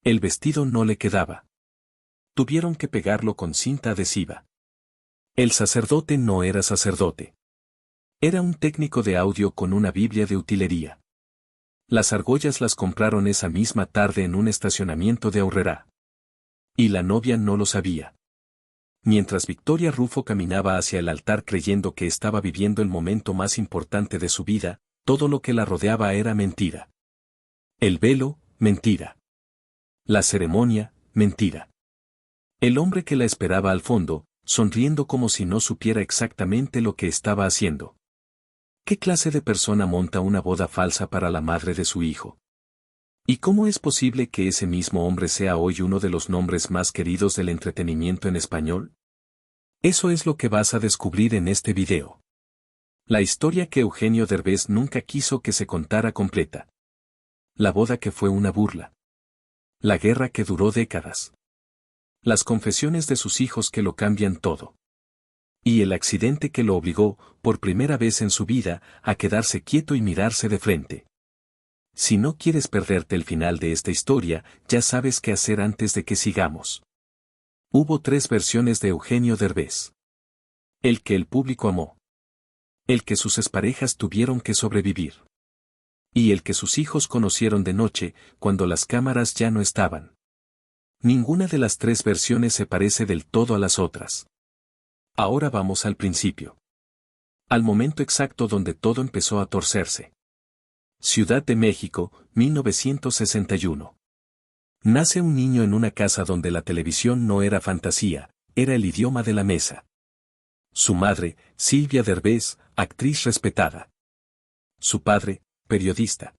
El vestido no le quedaba. Tuvieron que pegarlo con cinta adhesiva. El sacerdote no era sacerdote. Era un técnico de audio con una Biblia de utilería. Las argollas las compraron esa misma tarde en un estacionamiento de Aurrerá. Y la novia no lo sabía. Mientras Victoria Rufo caminaba hacia el altar creyendo que estaba viviendo el momento más importante de su vida, todo lo que la rodeaba era mentira. El velo, mentira. La ceremonia, mentira. El hombre que la esperaba al fondo, sonriendo como si no supiera exactamente lo que estaba haciendo. ¿Qué clase de persona monta una boda falsa para la madre de su hijo? ¿Y cómo es posible que ese mismo hombre sea hoy uno de los nombres más queridos del entretenimiento en español? Eso es lo que vas a descubrir en este video. La historia que Eugenio Derbez nunca quiso que se contara completa. La boda que fue una burla. La guerra que duró décadas. Las confesiones de sus hijos que lo cambian todo. Y el accidente que lo obligó, por primera vez en su vida, a quedarse quieto y mirarse de frente. Si no quieres perderte el final de esta historia, ya sabes qué hacer antes de que sigamos. Hubo 3 versiones de Eugenio Derbez. El que el público amó. El que sus exparejas tuvieron que sobrevivir. Y el que sus hijos conocieron de noche, cuando las cámaras ya no estaban. Ninguna de las 3 versiones se parece del todo a las otras. Ahora vamos al principio. Al momento exacto donde todo empezó a torcerse. Ciudad de México, 1961. Nace un niño en una casa donde la televisión no era fantasía, era el idioma de la mesa. Su madre, Silvia Derbez, actriz respetada. Su padre, periodista.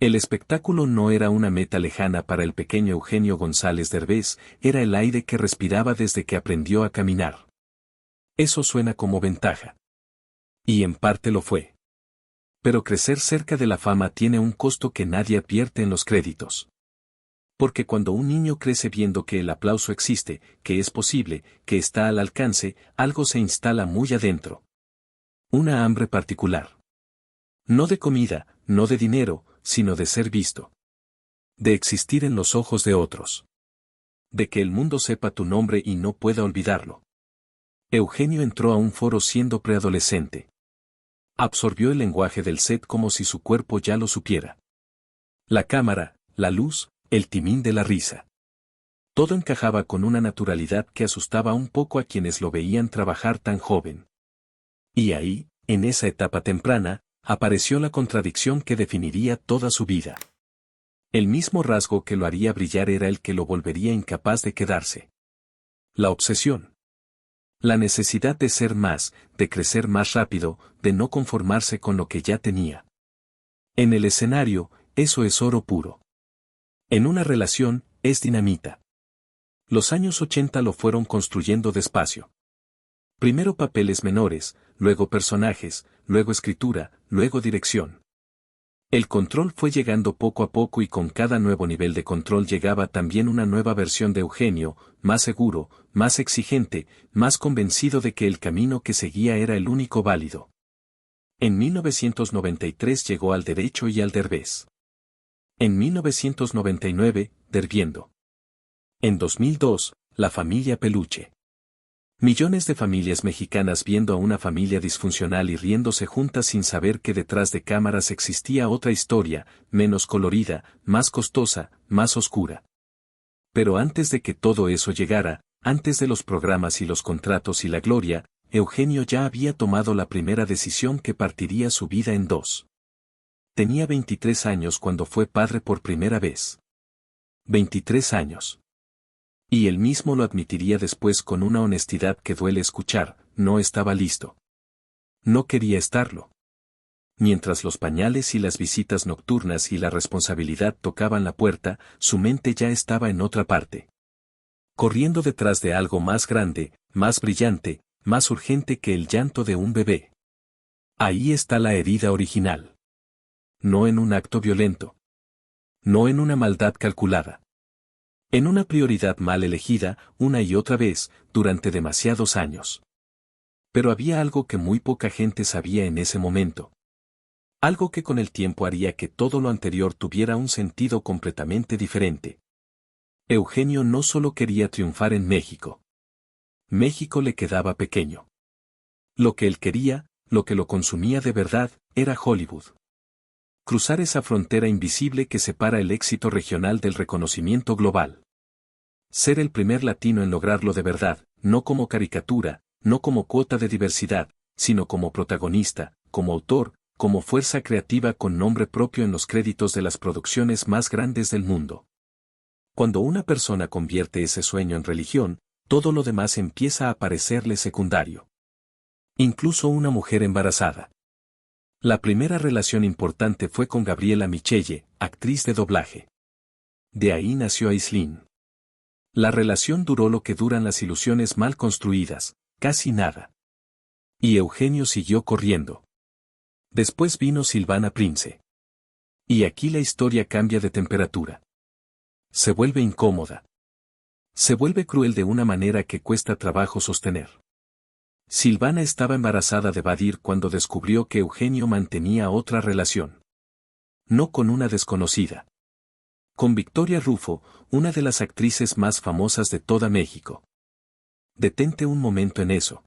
El espectáculo no era una meta lejana para el pequeño Eugenio González Derbez, era el aire que respiraba desde que aprendió a caminar. Eso suena como ventaja. Y en parte lo fue. Pero crecer cerca de la fama tiene un costo que nadie advierte en los créditos. Porque cuando un niño crece viendo que el aplauso existe, que es posible, que está al alcance, algo se instala muy adentro. Una hambre particular. No de comida, no de dinero, sino de ser visto. De existir en los ojos de otros. De que el mundo sepa tu nombre y no pueda olvidarlo. Eugenio entró a un foro siendo preadolescente. Absorbió el lenguaje del set como si su cuerpo ya lo supiera. La cámara, la luz, el timín de la risa. Todo encajaba con una naturalidad que asustaba un poco a quienes lo veían trabajar tan joven. Y ahí, en esa etapa temprana, apareció la contradicción que definiría toda su vida. El mismo rasgo que lo haría brillar era el que lo volvería incapaz de quedarse. La obsesión. La necesidad de ser más, de crecer más rápido, de no conformarse con lo que ya tenía. En el escenario, eso es oro puro. En una relación, es dinamita. Los años 80 lo fueron construyendo despacio. Primero papeles menores, luego personajes, luego escritura, luego dirección. El control fue llegando poco a poco y con cada nuevo nivel de control llegaba también una nueva versión de Eugenio, más seguro, más exigente, más convencido de que el camino que seguía era el único válido. En 1993 llegó al derecho y al Derbez. En 1999, Derviendo. En 2002, La familia Peluche. Millones de familias mexicanas viendo a una familia disfuncional y riéndose juntas sin saber que detrás de cámaras existía otra historia, menos colorida, más costosa, más oscura. Pero antes de que todo eso llegara, antes de los programas y los contratos y la gloria, Eugenio ya había tomado la primera decisión que partiría su vida en dos. Tenía 23 años cuando fue padre por primera vez. 23 años. Y él mismo lo admitiría después con una honestidad que duele escuchar, no estaba listo. No quería estarlo. Mientras los pañales y las visitas nocturnas y la responsabilidad tocaban la puerta, su mente ya estaba en otra parte. Corriendo detrás de algo más grande, más brillante, más urgente que el llanto de un bebé. Ahí está la herida original. No en un acto violento. No en una maldad calculada. En una prioridad mal elegida, una y otra vez, durante demasiados años. Pero había algo que muy poca gente sabía en ese momento. Algo que con el tiempo haría que todo lo anterior tuviera un sentido completamente diferente. Eugenio no solo quería triunfar en México. México le quedaba pequeño. Lo que él quería, lo que lo consumía de verdad, era Hollywood. Cruzar esa frontera invisible que separa el éxito regional del reconocimiento global. Ser el primer latino en lograrlo de verdad, no como caricatura, no como cuota de diversidad, sino como protagonista, como autor, como fuerza creativa con nombre propio en los créditos de las producciones más grandes del mundo. Cuando una persona convierte ese sueño en religión, todo lo demás empieza a parecerle secundario. Incluso una mujer embarazada. La primera relación importante fue con Gabriela Michelle, actriz de doblaje. De ahí nació Aislinn. La relación duró lo que duran las ilusiones mal construidas, casi nada. Y Eugenio siguió corriendo. Después vino Silvana Prince. Y aquí la historia cambia de temperatura. Se vuelve incómoda. Se vuelve cruel de una manera que cuesta trabajo sostener. Silvana estaba embarazada de Badir cuando descubrió que Eugenio mantenía otra relación. No con una desconocida. Con Victoria Rufo, una de las actrices más famosas de toda México. Detente un momento en eso.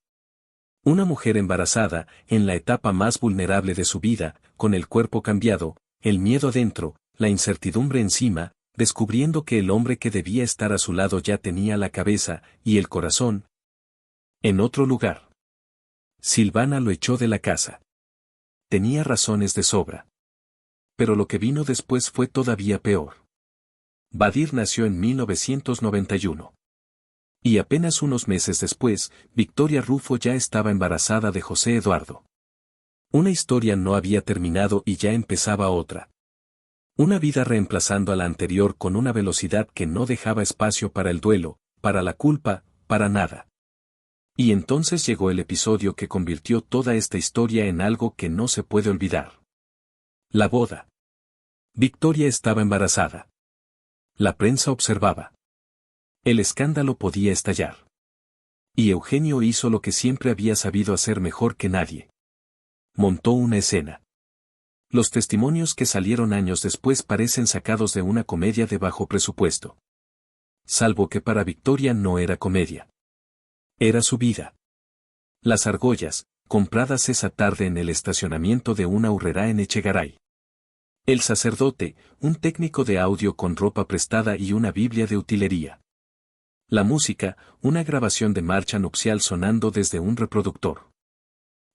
Una mujer embarazada, en la etapa más vulnerable de su vida, con el cuerpo cambiado, el miedo adentro, la incertidumbre encima, descubriendo que el hombre que debía estar a su lado ya tenía la cabeza y el corazón en otro lugar. Silvana lo echó de la casa. Tenía razones de sobra. Pero lo que vino después fue todavía peor. Badir nació en 1991. Y apenas unos meses después, Victoria Rufo ya estaba embarazada de José Eduardo. Una historia no había terminado y ya empezaba otra. Una vida reemplazando a la anterior con una velocidad que no dejaba espacio para el duelo, para la culpa, para nada. Y entonces llegó el episodio que convirtió toda esta historia en algo que no se puede olvidar. La boda. Victoria estaba embarazada. La prensa observaba. El escándalo podía estallar. Y Eugenio hizo lo que siempre había sabido hacer mejor que nadie. Montó una escena. Los testimonios que salieron años después parecen sacados de una comedia de bajo presupuesto. Salvo que para Victoria no era comedia. Era su vida. Las argollas, compradas esa tarde en el estacionamiento de una urrera en Echegaray. El sacerdote, un técnico de audio con ropa prestada y una Biblia de utilería. La música, una grabación de marcha nupcial sonando desde un reproductor.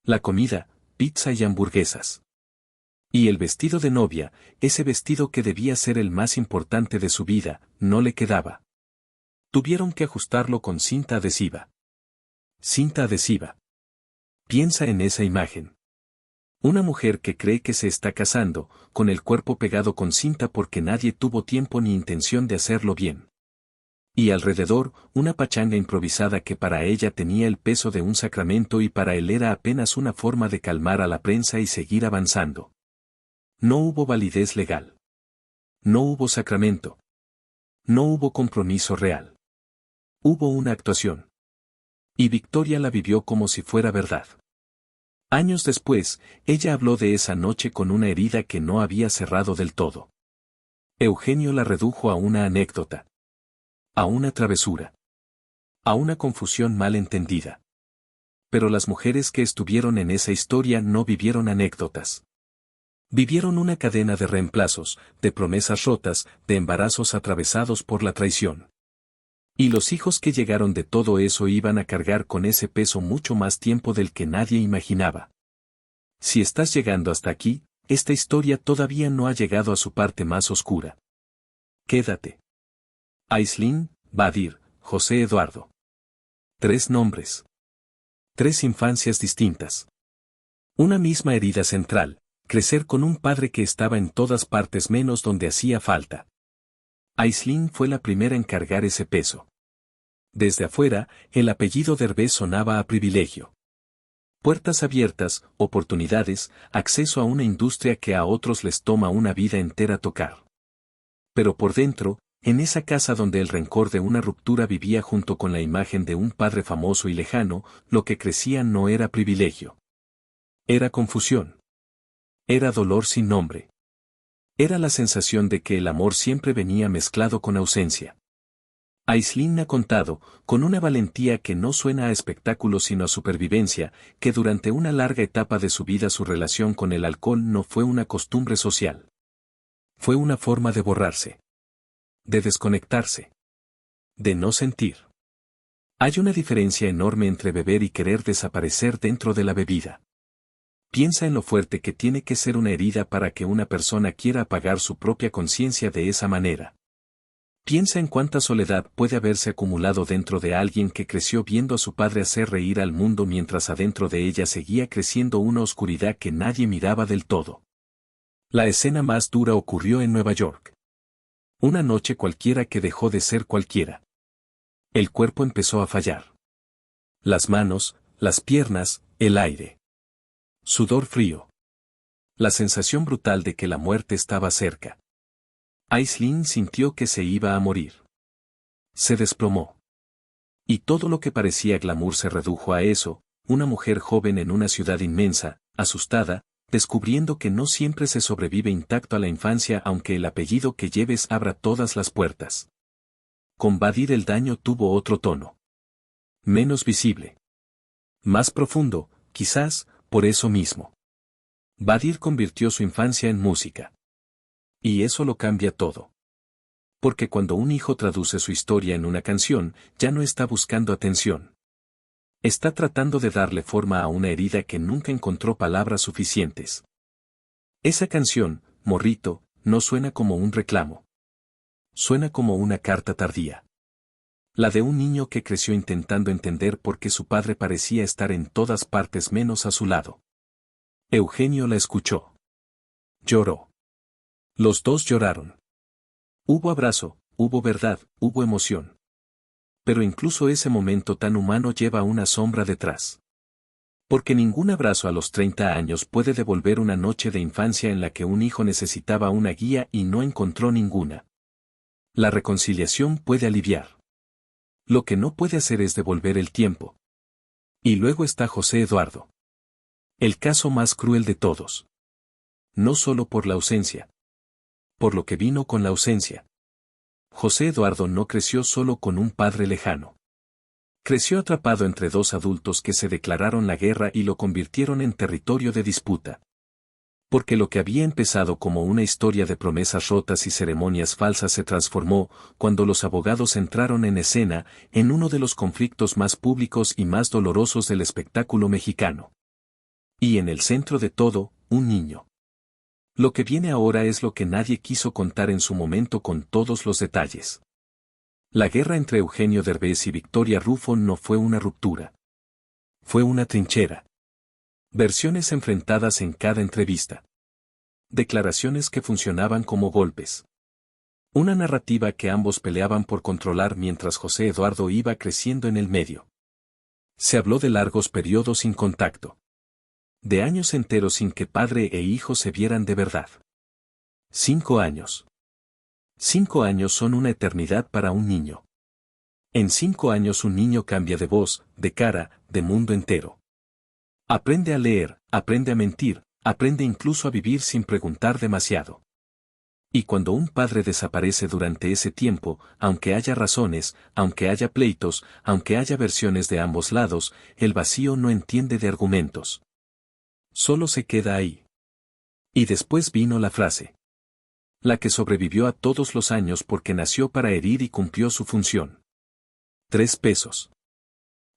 La comida, pizza y hamburguesas. Y el vestido de novia, ese vestido que debía ser el más importante de su vida, no le quedaba. Tuvieron que ajustarlo con cinta adhesiva. Cinta adhesiva. Piensa en esa imagen. Una mujer que cree que se está casando, con el cuerpo pegado con cinta porque nadie tuvo tiempo ni intención de hacerlo bien. Y alrededor, una pachanga improvisada que para ella tenía el peso de un sacramento y para él era apenas una forma de calmar a la prensa y seguir avanzando. No hubo validez legal. No hubo sacramento. No hubo compromiso real. Hubo una actuación. Y Victoria la vivió como si fuera verdad. Años después, ella habló de esa noche con una herida que no había cerrado del todo. Eugenio la redujo a una anécdota. A una travesura. A una confusión mal entendida. Pero las mujeres que estuvieron en esa historia no vivieron anécdotas. Vivieron una cadena de reemplazos, de promesas rotas, de embarazos atravesados por la traición. Y los hijos que llegaron de todo eso iban a cargar con ese peso mucho más tiempo del que nadie imaginaba. Si estás llegando hasta aquí, esta historia todavía no ha llegado a su parte más oscura. Quédate. Aislinn, Badir, José Eduardo. 3 nombres. 3 infancias distintas. Una misma herida central, crecer con un padre que estaba en todas partes menos donde hacía falta. Aislinn fue la primera en cargar ese peso. Desde afuera, el apellido Derbez sonaba a privilegio. Puertas abiertas, oportunidades, acceso a una industria que a otros les toma una vida entera tocar. Pero por dentro, en esa casa donde el rencor de una ruptura vivía junto con la imagen de un padre famoso y lejano, lo que crecía no era privilegio. Era confusión. Era dolor sin nombre. Era la sensación de que el amor siempre venía mezclado con ausencia. Aislinn ha contado, con una valentía que no suena a espectáculo sino a supervivencia, que durante una larga etapa de su vida su relación con el alcohol no fue una costumbre social. Fue una forma de borrarse. De desconectarse. De no sentir. Hay una diferencia enorme entre beber y querer desaparecer dentro de la bebida. Piensa en lo fuerte que tiene que ser una herida para que una persona quiera apagar su propia conciencia de esa manera. Piensa en cuánta soledad puede haberse acumulado dentro de alguien que creció viendo a su padre hacer reír al mundo mientras adentro de ella seguía creciendo una oscuridad que nadie miraba del todo. La escena más dura ocurrió en Nueva York. Una noche cualquiera que dejó de ser cualquiera. El cuerpo empezó a fallar. Las manos, las piernas, el aire. Sudor frío. La sensación brutal de que la muerte estaba cerca. Aislinn sintió que se iba a morir. Se desplomó. Y todo lo que parecía glamour se redujo a eso, una mujer joven en una ciudad inmensa, asustada, descubriendo que no siempre se sobrevive intacto a la infancia aunque el apellido que lleves abra todas las puertas. Combatir el daño tuvo otro tono. Menos visible. Más profundo, quizás, por eso mismo. Badir convirtió su infancia en música. Y eso lo cambia todo. Porque cuando un hijo traduce su historia en una canción, ya no está buscando atención. Está tratando de darle forma a una herida que nunca encontró palabras suficientes. Esa canción, Morrito, no suena como un reclamo. Suena como una carta tardía. La de un niño que creció intentando entender por qué su padre parecía estar en todas partes menos a su lado. Eugenio la escuchó. Lloró. Los dos lloraron. Hubo abrazo, hubo verdad, hubo emoción. Pero incluso ese momento tan humano lleva una sombra detrás. Porque ningún abrazo a los 30 años puede devolver una noche de infancia en la que un hijo necesitaba una guía y no encontró ninguna. La reconciliación puede aliviar. Lo que no puede hacer es devolver el tiempo. Y luego está José Eduardo. El caso más cruel de todos. No solo por la ausencia. Por lo que vino con la ausencia. José Eduardo no creció solo con un padre lejano. Creció atrapado entre dos adultos que se declararon la guerra y lo convirtieron en territorio de disputa. Porque lo que había empezado como una historia de promesas rotas y ceremonias falsas se transformó, cuando los abogados entraron en escena, en uno de los conflictos más públicos y más dolorosos del espectáculo mexicano. Y en el centro de todo, un niño. Lo que viene ahora es lo que nadie quiso contar en su momento con todos los detalles. La guerra entre Eugenio Derbez y Victoria Rufo no fue una ruptura. Fue una trinchera. Versiones enfrentadas en cada entrevista. Declaraciones que funcionaban como golpes. Una narrativa que ambos peleaban por controlar mientras José Eduardo iba creciendo en el medio. Se habló de largos periodos sin contacto. De años enteros sin que padre e hijo se vieran de verdad. 5 años. 5 años son una eternidad para un niño. En 5 años un niño cambia de voz, de cara, de mundo entero. Aprende a leer, aprende a mentir, aprende incluso a vivir sin preguntar demasiado. Y cuando un padre desaparece durante ese tiempo, aunque haya razones, aunque haya pleitos, aunque haya versiones de ambos lados, el vacío no entiende de argumentos. Solo se queda ahí. Y después vino la frase. La que sobrevivió a todos los años porque nació para herir y cumplió su función. 3 pesos.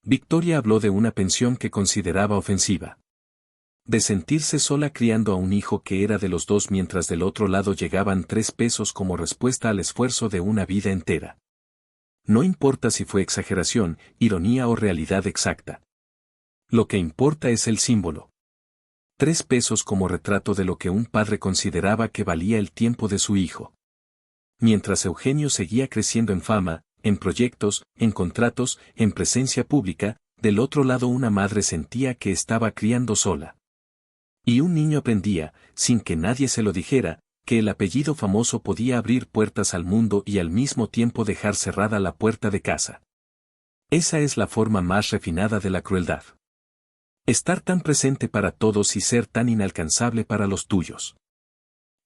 Victoria habló de una pensión que consideraba ofensiva. De sentirse sola criando a un hijo que era de los dos mientras del otro lado llegaban 3 pesos como respuesta al esfuerzo de una vida entera. No importa si fue exageración, ironía o realidad exacta. Lo que importa es el símbolo. 3 pesos como retrato de lo que un padre consideraba que valía el tiempo de su hijo. Mientras Eugenio seguía creciendo en fama, en proyectos, en contratos, en presencia pública, del otro lado una madre sentía que estaba criando sola. Y un niño aprendía, sin que nadie se lo dijera, que el apellido famoso podía abrir puertas al mundo y al mismo tiempo dejar cerrada la puerta de casa. Esa es la forma más refinada de la crueldad. Estar tan presente para todos y ser tan inalcanzable para los tuyos.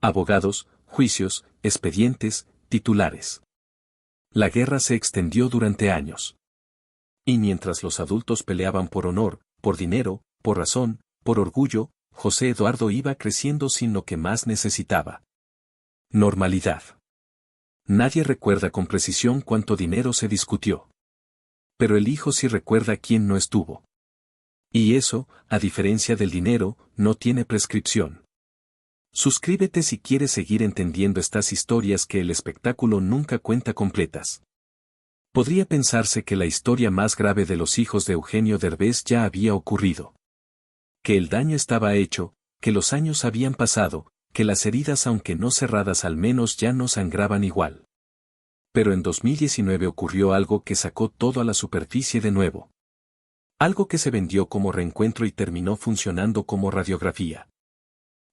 Abogados, juicios, expedientes, titulares. La guerra se extendió durante años. Y mientras los adultos peleaban por honor, por dinero, por razón, por orgullo, José Eduardo iba creciendo sin lo que más necesitaba. Normalidad. Nadie recuerda con precisión cuánto dinero se discutió. Pero el hijo sí recuerda quién no estuvo. Y eso, a diferencia del dinero, no tiene prescripción. Suscríbete si quieres seguir entendiendo estas historias que el espectáculo nunca cuenta completas. Podría pensarse que la historia más grave de los hijos de Eugenio Derbez ya había ocurrido. Que el daño estaba hecho, que los años habían pasado, que las heridas aunque no cerradas al menos ya no sangraban igual. Pero en 2019 ocurrió algo que sacó todo a la superficie de nuevo. Algo que se vendió como reencuentro y terminó funcionando como radiografía.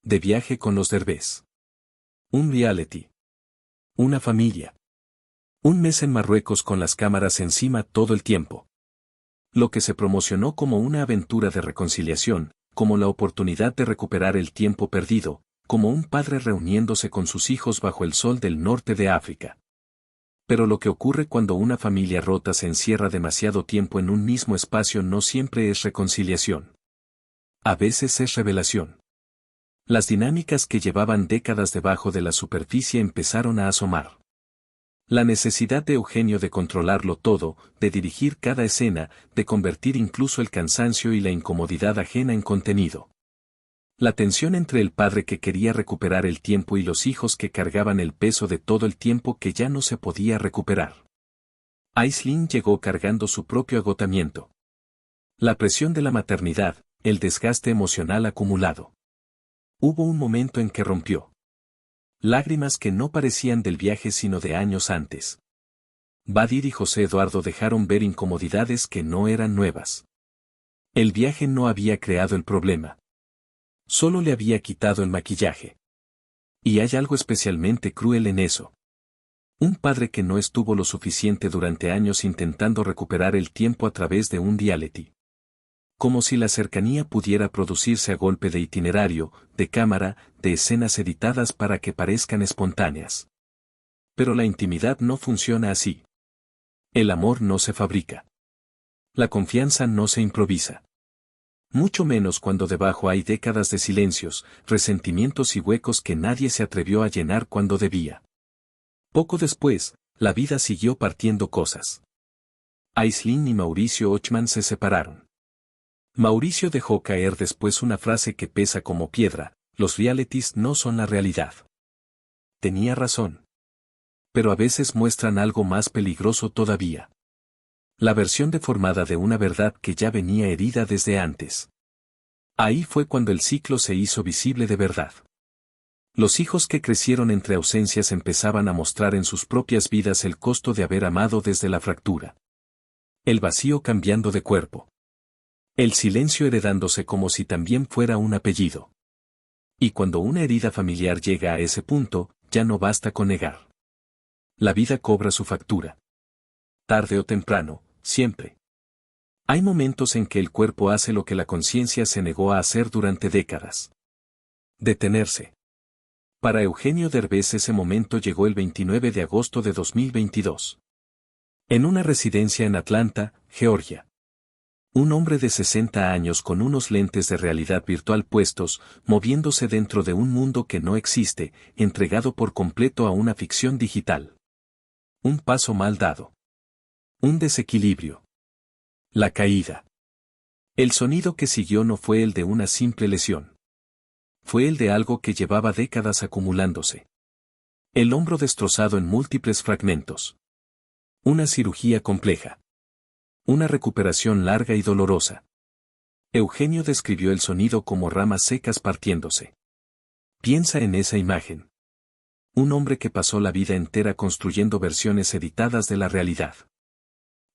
De viaje con los Derbez. Un reality. Una familia. Un mes en Marruecos con las cámaras encima todo el tiempo. Lo que se promocionó como una aventura de reconciliación, como la oportunidad de recuperar el tiempo perdido, como un padre reuniéndose con sus hijos bajo el sol del norte de África. Pero lo que ocurre cuando una familia rota se encierra demasiado tiempo en un mismo espacio no siempre es reconciliación. A veces es revelación. Las dinámicas que llevaban décadas debajo de la superficie empezaron a asomar. La necesidad de Eugenio de controlarlo todo, de dirigir cada escena, de convertir incluso el cansancio y la incomodidad ajena en contenido. La tensión entre el padre que quería recuperar el tiempo y los hijos que cargaban el peso de todo el tiempo que ya no se podía recuperar. Aislinn llegó cargando su propio agotamiento. La presión de la maternidad, el desgaste emocional acumulado. Hubo un momento en que rompió. Lágrimas que no parecían del viaje sino de años antes. Badir y José Eduardo dejaron ver incomodidades que no eran nuevas. El viaje no había creado el problema. Solo le había quitado el maquillaje. Y hay algo especialmente cruel en eso. Un padre que no estuvo lo suficiente durante años intentando recuperar el tiempo a través de un reality. Como si la cercanía pudiera producirse a golpe de itinerario, de cámara, de escenas editadas para que parezcan espontáneas. Pero la intimidad no funciona así. El amor no se fabrica. La confianza no se improvisa. Mucho menos cuando debajo hay décadas de silencios, resentimientos y huecos que nadie se atrevió a llenar cuando debía. Poco después, la vida siguió partiendo cosas. Aislinn y Mauricio Ochman se separaron. Mauricio dejó caer después una frase que pesa como piedra: los realities no son la realidad. Tenía razón. Pero a veces muestran algo más peligroso todavía. La versión deformada de una verdad que ya venía herida desde antes. Ahí fue cuando el ciclo se hizo visible de verdad. Los hijos que crecieron entre ausencias empezaban a mostrar en sus propias vidas el costo de haber amado desde la fractura. El vacío cambiando de cuerpo. El silencio heredándose como si también fuera un apellido. Y cuando una herida familiar llega a ese punto, ya no basta con negar. La vida cobra su factura. Tarde o temprano, siempre. Hay momentos en que el cuerpo hace lo que la conciencia se negó a hacer durante décadas. Detenerse. Para Eugenio Derbez ese momento llegó el 29 de agosto de 2022. En una residencia en Atlanta, Georgia. Un hombre de 60 años con unos lentes de realidad virtual puestos, moviéndose dentro de un mundo que no existe, entregado por completo a una ficción digital. Un paso mal dado. Un desequilibrio. La caída. El sonido que siguió no fue el de una simple lesión. Fue el de algo que llevaba décadas acumulándose. El hombro destrozado en múltiples fragmentos. Una cirugía compleja. Una recuperación larga y dolorosa. Eugenio describió el sonido como ramas secas partiéndose. Piensa en esa imagen. Un hombre que pasó la vida entera construyendo versiones editadas de la realidad.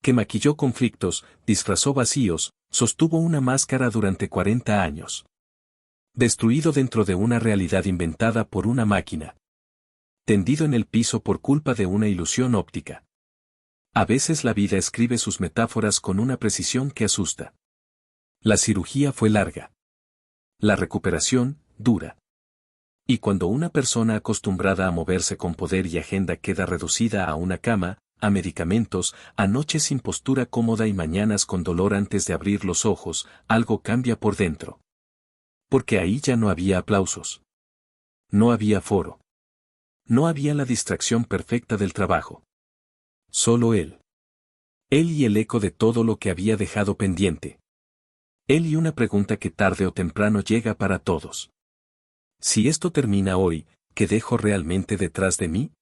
Que maquilló conflictos, disfrazó vacíos, sostuvo una máscara durante 40 años. Destruido dentro de una realidad inventada por una máquina. Tendido en el piso por culpa de una ilusión óptica. A veces la vida escribe sus metáforas con una precisión que asusta. La cirugía fue larga. La recuperación, dura. Y cuando una persona acostumbrada a moverse con poder y agenda queda reducida a una cama, a medicamentos, a noches sin postura cómoda y mañanas con dolor antes de abrir los ojos, algo cambia por dentro. Porque ahí ya no había aplausos. No había foro. No había la distracción perfecta del trabajo. Solo él. Él y el eco de todo lo que había dejado pendiente. Él y una pregunta que tarde o temprano llega para todos. Si esto termina hoy, ¿qué dejo realmente detrás de mí?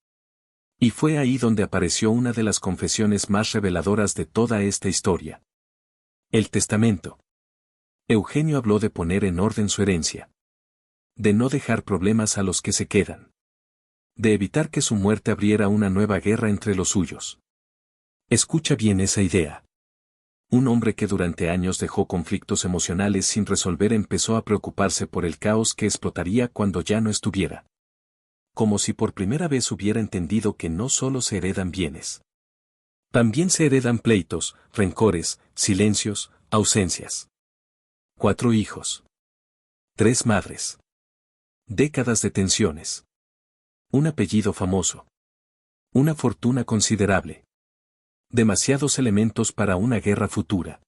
Y fue ahí donde apareció una de las confesiones más reveladoras de toda esta historia. El testamento. Eugenio habló de poner en orden su herencia. De no dejar problemas a los que se quedan. De evitar que su muerte abriera una nueva guerra entre los suyos. Escucha bien esa idea. Un hombre que durante años dejó conflictos emocionales sin resolver empezó a preocuparse por el caos que explotaría cuando ya no estuviera. Como si por primera vez hubiera entendido que no solo se heredan bienes. También se heredan pleitos, rencores, silencios, ausencias. 4 hijos. 3 madres. Décadas de tensiones. Un apellido famoso. Una fortuna considerable. Demasiados elementos para una guerra futura.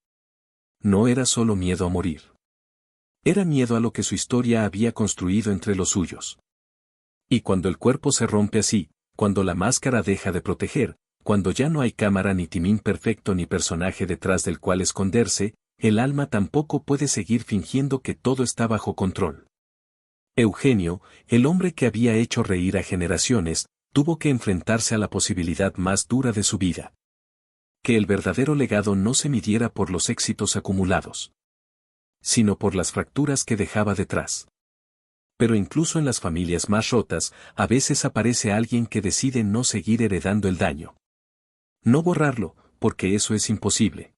No era solo miedo a morir. Era miedo a lo que su historia había construido entre los suyos. Y cuando el cuerpo se rompe así, cuando la máscara deja de proteger, cuando ya no hay cámara ni timín perfecto ni personaje detrás del cual esconderse, el alma tampoco puede seguir fingiendo que todo está bajo control. Eugenio, el hombre que había hecho reír a generaciones, tuvo que enfrentarse a la posibilidad más dura de su vida. Que el verdadero legado no se midiera por los éxitos acumulados, sino por las fracturas que dejaba detrás. Pero incluso en las familias más rotas, a veces aparece alguien que decide no seguir heredando el daño. No borrarlo, porque eso es imposible.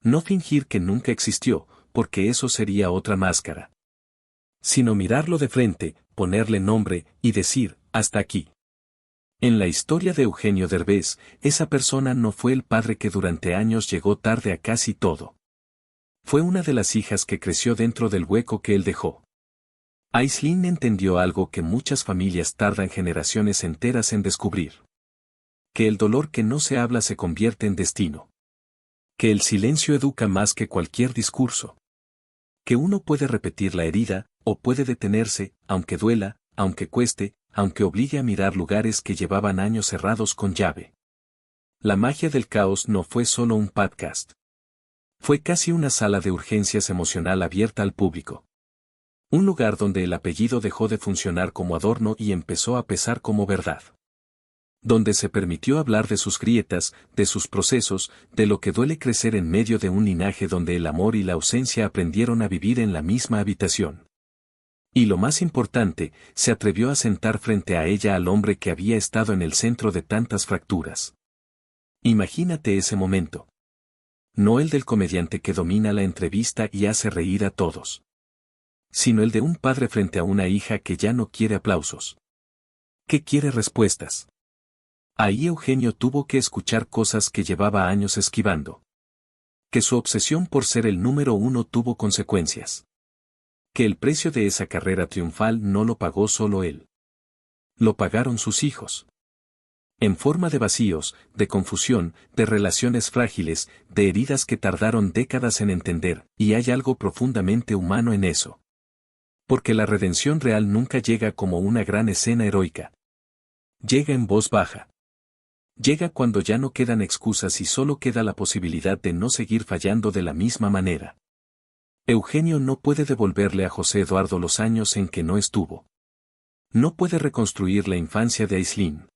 No fingir que nunca existió, porque eso sería otra máscara. Sino mirarlo de frente, ponerle nombre, y decir, hasta aquí. En la historia de Eugenio Derbez, esa persona no fue el padre que durante años llegó tarde a casi todo. Fue una de las hijas que creció dentro del hueco que él dejó. Aislinn entendió algo que muchas familias tardan generaciones enteras en descubrir. Que el dolor que no se habla se convierte en destino. Que el silencio educa más que cualquier discurso. Que uno puede repetir la herida, o puede detenerse, aunque duela, aunque cueste, aunque obligue a mirar lugares que llevaban años cerrados con llave. La magia del caos no fue solo un podcast. Fue casi una sala de urgencias emocional abierta al público. Un lugar donde el apellido dejó de funcionar como adorno y empezó a pesar como verdad. Donde se permitió hablar de sus grietas, de sus procesos, de lo que duele crecer en medio de un linaje donde el amor y la ausencia aprendieron a vivir en la misma habitación. Y lo más importante, se atrevió a sentar frente a ella al hombre que había estado en el centro de tantas fracturas. Imagínate ese momento. No el del comediante que domina la entrevista y hace reír a todos. Sino el de un padre frente a una hija que ya no quiere aplausos. Que quiere respuestas. Ahí Eugenio tuvo que escuchar cosas que llevaba años esquivando. Que su obsesión por ser el número uno tuvo consecuencias. Que el precio de esa carrera triunfal no lo pagó solo él. Lo pagaron sus hijos. En forma de vacíos, de confusión, de relaciones frágiles, de heridas que tardaron décadas en entender, y hay algo profundamente humano en eso. Porque la redención real nunca llega como una gran escena heroica. Llega en voz baja. Llega cuando ya no quedan excusas y solo queda la posibilidad de no seguir fallando de la misma manera. Eugenio no puede devolverle a José Eduardo los años en que no estuvo. No puede reconstruir la infancia de Aislinn.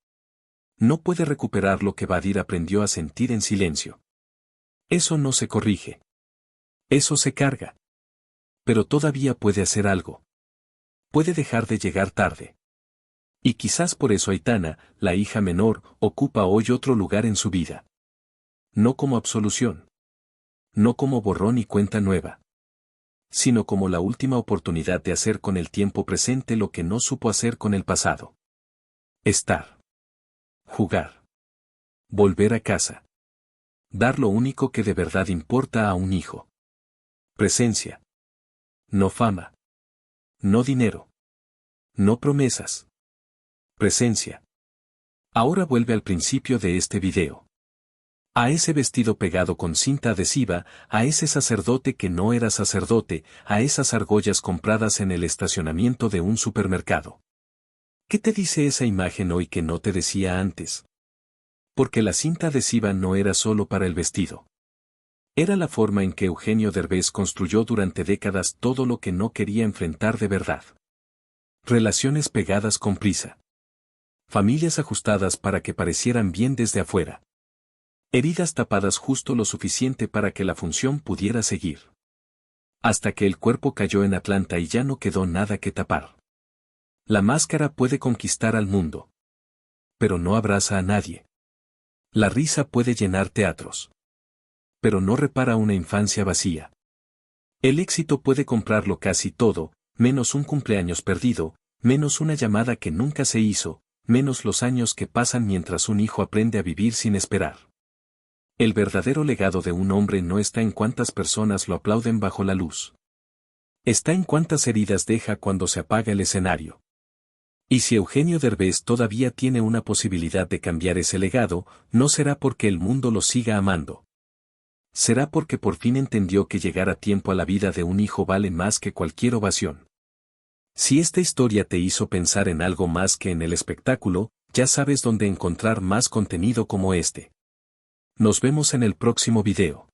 No puede recuperar lo que Badir aprendió a sentir en silencio. Eso no se corrige. Eso se carga. Pero todavía puede hacer algo. Puede dejar de llegar tarde. Y quizás por eso Aitana, la hija menor, ocupa hoy otro lugar en su vida. No como absolución. No como borrón y cuenta nueva. Sino como la última oportunidad de hacer con el tiempo presente lo que no supo hacer con el pasado. Estar. Jugar. Volver a casa. Dar lo único que de verdad importa a un hijo. Presencia. No fama. No dinero. No promesas. Presencia. Ahora vuelve al principio de este video. A ese vestido pegado con cinta adhesiva, a ese sacerdote que no era sacerdote, a esas argollas compradas en el estacionamiento de un supermercado. ¿Qué te dice esa imagen hoy que no te decía antes? Porque la cinta adhesiva no era solo para el vestido. Era la forma en que Eugenio Derbez construyó durante décadas todo lo que no quería enfrentar de verdad. Relaciones pegadas con prisa. Familias ajustadas para que parecieran bien desde afuera. Heridas tapadas justo lo suficiente para que la función pudiera seguir. Hasta que el cuerpo cayó en Atlanta y ya no quedó nada que tapar. La máscara puede conquistar al mundo. Pero no abraza a nadie. La risa puede llenar teatros. Pero no repara una infancia vacía. El éxito puede comprarlo casi todo, menos un cumpleaños perdido, menos una llamada que nunca se hizo, menos los años que pasan mientras un hijo aprende a vivir sin esperar. El verdadero legado de un hombre no está en cuántas personas lo aplauden bajo la luz. Está en cuántas heridas deja cuando se apaga el escenario. Y si Eugenio Derbez todavía tiene una posibilidad de cambiar ese legado, no será porque el mundo lo siga amando. Será porque por fin entendió que llegar a tiempo a la vida de un hijo vale más que cualquier ovación. Si esta historia te hizo pensar en algo más que en el espectáculo, ya sabes dónde encontrar más contenido como este. Nos vemos en el próximo video.